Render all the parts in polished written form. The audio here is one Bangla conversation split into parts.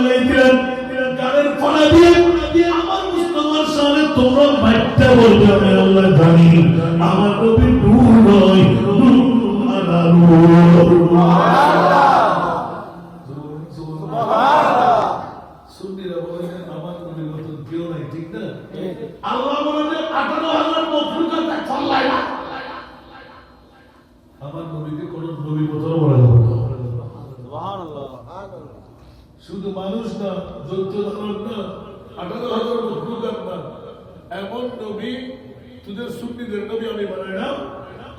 লাগাইছিলেন গানের ফলা দিয়ে আমার মুস্তাফার সামনে তোমরা বাইকটা বলতে আমি আল্লাহ জানি আমার নবী নূর নয় নূর আলা নূর সুবহানাল্লাহ সুন্নিরা বলেন আমার নবীর মতো কেউ নাই ঠিক না আল্লাহ বলেন 18,000 মখলুকাত এক ফল্লায় না আমার নবীকে কোন নবীর মতো বলা যাবে না সুবহানাল্লাহ শুধু মানুষ না দৈত্য দানব না 18,000 মখলুকাত না এমন নবী তোদের সুন্নিদের নবী আমি বানাই না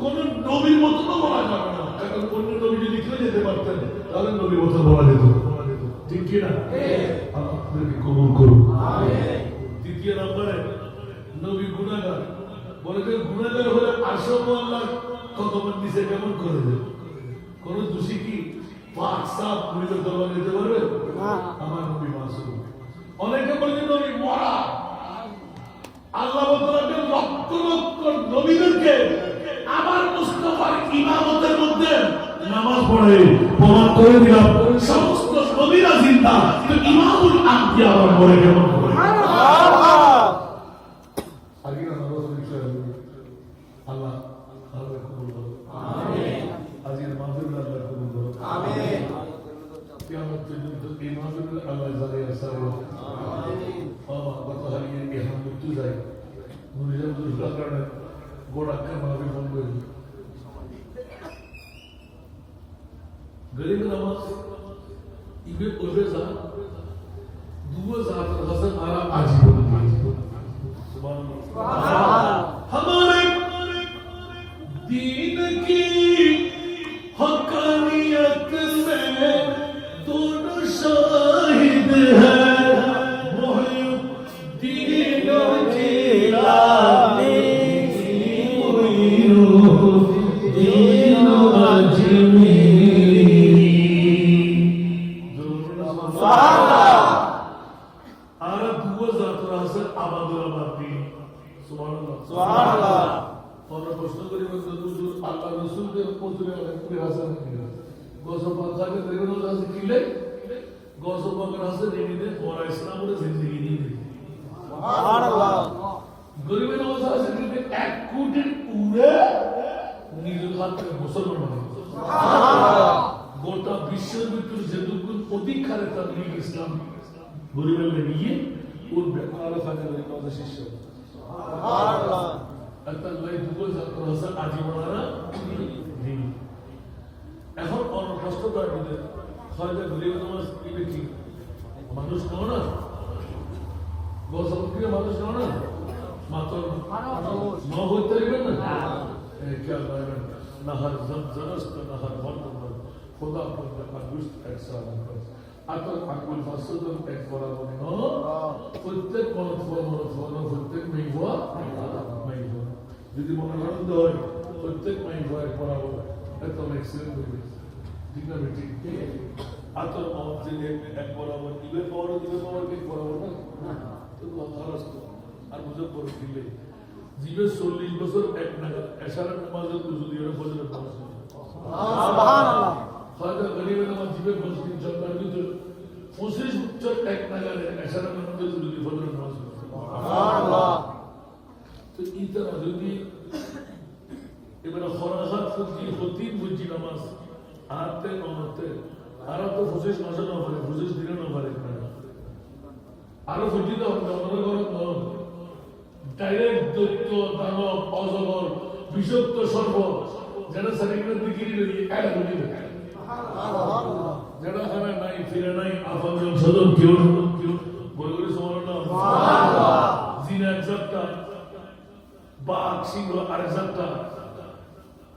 কোন নবীর মতো বলা যাবে না কারণ অন্য নবী যদি কেউ যেতে পারতেন তাহলে নবীর মতো বলা যেত ঠিক কি না আপনাকে কবুল করুন আমিন দ্বিতীয় নম্বরে নবী গুনাহগার বলে যে গুনাহগার হলে আশরাফু আল্লাহ কতবার নিচে কেমন করে দেবে কোন দোষী কি পাক সাফ পুলিশের দরবারে যেতে পারবে আমার নবী মাসুম অনেকে বলে নবী মরা আল্লাহ বলেন লক্ষ লক্ষ নবীদেরকে আমার মুস্তাফার ইমামতের মধ্যে নামাজ পড়ে প্রমাণ করে দিলাম সমস্ত নবীরা জিন্দা কিন্তু ইমামুল আম্বিয়া আবার পড়ে কেমন করে সুবহানাল্লাহ আগে নামাজ পড়ে আল্লাহ আল্লাহ কবুল করুন আমিন আজকের মাহফিল আল্লাহ কবুল করুন আমিন কিয়ামত পর্যন্ত এই মাহফিল আল্লাহ জানে আসসালাম আমিন বাবা কত হারিয়ে ইহান মৃত্যু যায় মুরিদুল্লাহ কারণে গোড়া মাহফিল বন্ধ হয়ে যায় गरीब नवाज इबे उबे जा दुआ जात हसन आरा आजीवन सुभान अल्लाह हमारे दीन की हकानियत में दोनों शाहिद है मुहिद्दीन जिलानी दीन अजमी গোটা বিশ্বের ভিতরে যেটুকু অধিকারে তাবলীগ ইসলাম গরিবের লাগিয়ে ওর ব্যাপারে ফাজল নওয়াজ শিষ্য সুবহানাল্লাহ আল্লাহ দুগো জাতর হাসান আজীবনারা এখন কোন প্রশ্ন তার মধ্যে খাজা গরিব নামাজ কি কি মানুষ কোন না গোসলপ্রিয় মানুষ কোন না মাত্র ন হইতে পারবেন না কি বলবেন নহর জবরদস্ত নহর বন্ধ খোদা पर गुस्त ऐसा कर আতর আকুল ফাসদুল এক বরাবর ন প্রত্যেক প্রত্যেক মেঘওয়া যদি মনে আনন্দ হয় প্রত্যেক মেঘওয়া এক বরাবর এত এক্সিলেন্ট হবে ঠিক না ঠিক আতর মধ্যে এক বরাবর দিবে পাওয়ার কি বরাবর না তো খালাস তো আর বুঝে পড়ে দিলে জীবে 40 বছর এক নাগাদ এশারার নামাজের যদি এর ফজরের নামাজ সুবহানাল্লাহ খাজা গরিব নামাজ জীবে 5 দিন চলার ভিতর 25 বছর এক নাগাদ এশারার নামাজের যদি ফজরের নামাজ সুবহানাল্লাহ তো ইতা যদি এবারে খরাজাত ফুজি খতিব ফুজি নামাজ আতে নমতে আর তো 25 মাসে না পারে 25 দিনে না পারে আর ফুজি তো আমাদের ঘরে তো ডাইরেক্ট দৈত্য দানব অজগর বিষাক্ত সর্প যারা শরীরের দিকে নিয়ে একা বলি যারা খানা নাই ফিরে নাই আফাজন সদন কেউ বলে বলে সুবহানাল্লাহ সুবহানাল্লাহ জিনা একসাথে বাঘ সিংহ আর একসাথে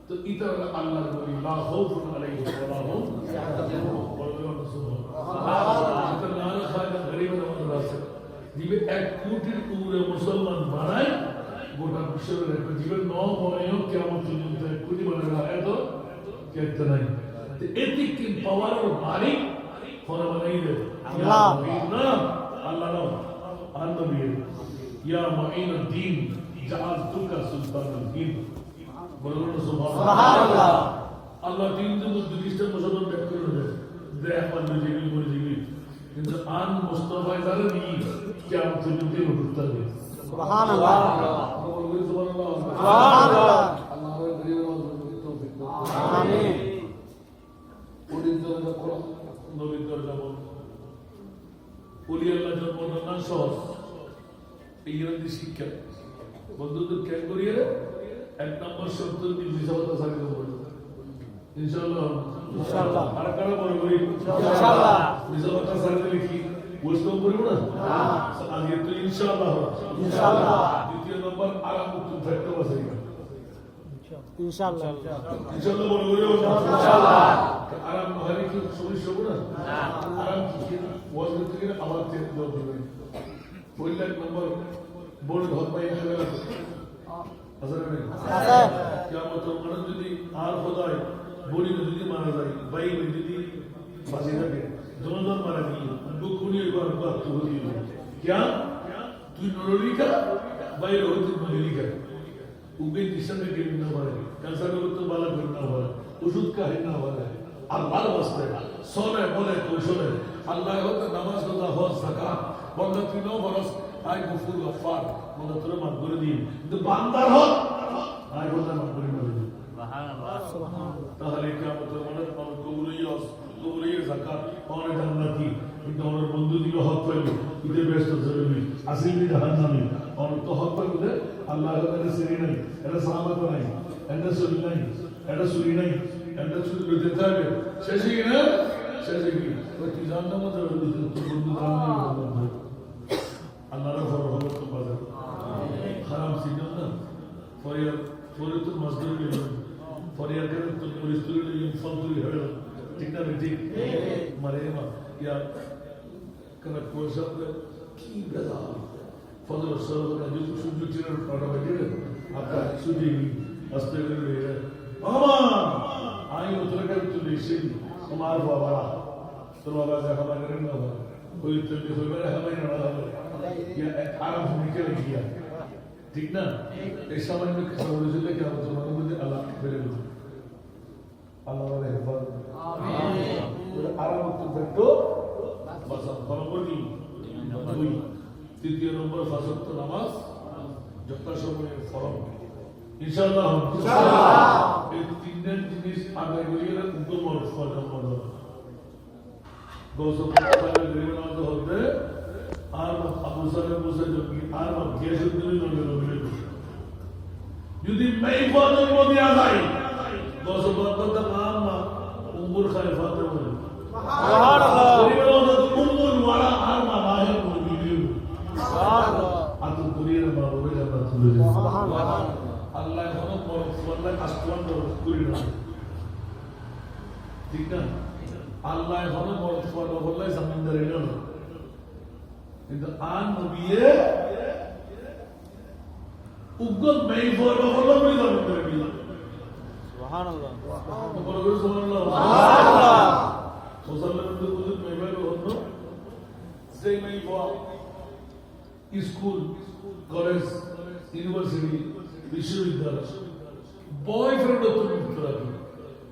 তো ইতার আল্লাহ বলি লা খাউফুন আলাইহিম ওয়া লা হুম ইয়াহজানুন বলে সুবহানাল্লাহ ইতার নাম খায়দা গরিব নামাজ দিবে 1 কোটির উপরে মুসলমান বানায় গোটা বিশ্বের একটা জীবন ন পরেও কেমন পর্যন্ত কোটি বানায় এত কেতে নাই এতে কি পাওয়ার মালিক ফর বানাইলে আল্লাহ না আল্লাহ না আল্লাহ ইয়া মুঈনুদ্দিন জাআলতুকা সুলতানুল দ্বীন বলুন সুবহানাল্লাহ আল্লাহ দিন যুগ দুনিয়াতে মুসলমান ব্যক্তি হয়ে দেয় পাঁচ জিবি করে জিবি কিন্তু আন মুস্তাফায় জানেনি কেমন তুমি দিন উঠতে হবে সুবহানাল্লাহ সুবহানাল্লাহ আমিন পরিদর্শন করো নবীর দরজা বল ওলি আল্লাহ জন্মদান সহজ এই গ্রন্থি শিক্ষা বন্ধুদের ক্যান করিয়ে এক নম্বর শব্দ বিশালতা সারিয়ে দেবো ইনশাআল্লাহ ইনশাআল্লাহ আর কারা বড় করি ইনশাআল্লাহ বিশালতা সারিয়ে লিখি বৈষ্ণব করিব না আজকে তো ইনশাআল্লাহ ইনশাআল্লাহ দ্বিতীয় নম্বর আরাম মুক্ত থাকতে বসে ইনশাআল্লাহ ইনশাআল্লাহ বড় করি ইনশাআল্লাহ আরাম মহারি কি সমস্যা হবে না আরাম কি ওয়াজ থেকে আবার চেঞ্জ জব দিবেন পয়লা নম্বর বড় ধর পাই হবে আসলে নেই কিয়ামত মানে যদি আর খোদায় বড়ি যদি মারা যায় ভাই যদি বাঁচে থাকে জনজন মারা গিয়ে দুঃখুনি এবার বাদ হয়ে গেল क्या তুই নরলিকা বাইরে হইতে নরলিকা উগে দিশানে কে না পারে ক্যান্সার রোগ তো বালা করে না পারে ওষুধ কাহে না পারে আল্লাহর ওয়াস্তে সোনে বলে কৌশলে আল্লাহ হতে নামাজ রোজা হজ যাকাত বন্ধ তিন বরস আই গফুর গফার বন্ধ তোর মাফ করে দিন কিন্তু বান্দার হক আই বন্ধ মাফ করে দিন সুবহানাল্লাহ তাহলে কিয়ামতের মাঠে মানুষ কবুলিয়ে যাকাত পরে জান্নাতি কিন্তু আমার বন্ধু দিল হক পাইল ইতে ব্যস্ত জরুরি আসিলি জাহান্নামী আর তো হক পাইল আল্লাহ তাআলা সিরি নাই এটা সাহাবাত নাই এটা সুরি নাই এটা সুরি নাই এটা সুরি দিতে থাকে শেষে কি না শেষে কি ওই কি জান্নাত মধ্যে তো বন্ধু জান্নাত আল্লাহর ফরমান তো বাজার আমিন হারাম সিজন না ফরিয়াদ মসজিদ গেল ফরিয়াদ করে তো পরিস্থিতি নিয়ে ফলতুরি হলো ঠিক না ঠিক মারে মা ইয়া kana kosa কি বেলা ফজর সরবরা যদি সূর্য চিরার পড়া হয়ে আপনার সুজি আস্তে করে বাবা আই উত্তর করে তুই সেই তোমার বাবা তোর বাবা যা খাবার করেন না ওই তুই হইবে হবে না হবে ইয়া আরাম নিকলে গিয়া ঠিক না এই সামান্য কিছু হলে কি হবে তোমার মধ্যে আল্লাহ বেরে দিবে আল্লাহর হেফাজত আমিন আরাম তো বাসা ফরমানি দুই তৃতীয় নম্বর ফাসক্ত নামাজ যথাসময়ে ফরম ইনশাআল্লাহ এই তিনটা জিনিস আগে গিয়ে উত্তর মত ফরম মত দোসো পয়লা গ্রিনাজ হতে আর আবু সালেম মুসা যোগী আর গিয়াসুদ্দিন নবী যদি মেই ফরম মধ্যে আ যায় দোসো বরকত মামা উম্মুল খালিফাতে বলে সুবহানাল্লাহ উম্মুল ওয়ারা আর মা বাহির মুমিনিন সুবহানাল্লাহ আতু কুরিয়ার মা বলে জান্নাত চলে যায় সুবহানাল্লাহ আল্লাহ কোন বরকত আসমান করি না ঠিক না আল্লাহ কোন বরকত বলে জমিনদারি না কিন্তু আন নবিয়ে উগ্র মেই বড় বড় বলে জমিনদারি না সুবহানাল্লাহ সুবহানাল্লাহ মুসলমানদের বুঝুন মেয়ের অন্য সেই মেয়ে স্কুল কলেজ ইউনিভার্সিটি বিশ্ববিদ্যালয় বয়ফ্রেন্ড তুমি রাখি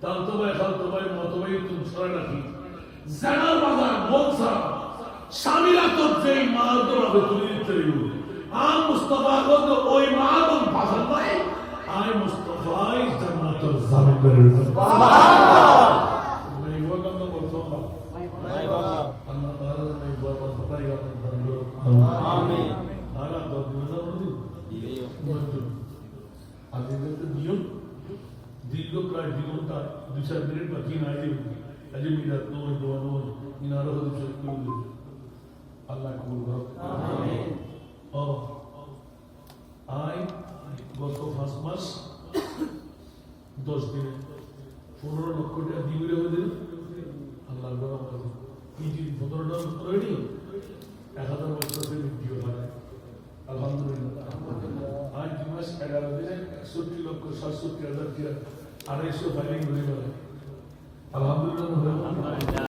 তালতো ভাই খালতো ভাই মতো ভাই তুমি ছড়া রাখি জানার বাজার বলছা স্বামীরা তো যেই মালদর হবে তুমি দিতে আর মুস্তফা গত ওই মালদর ভাষা নাই আই মুস্তফাই জান্নাতুল জামিন করে সুবহানাল্লাহ Amin. Anak doa dulu. Iya. Akhirnya tu diam. Diam pray diam tak. Dua minit bagi naik. Aje minat doa. Minara tu cakap. Allah kubur. Amin. Oh. I got to first mass. 10 दिन. 15 লক্ষ টাকা দিবি রে আল্লাহ বড় কি জিনিস 15 টাকা রেডি 1000 বছর ধরে ভিডিও বানায় আলহামদুলিল্লাহ আজ মাস 11 দিনে 61 লক্ষ 67 হাজার কি 250 ফাইলিং হয়ে গেল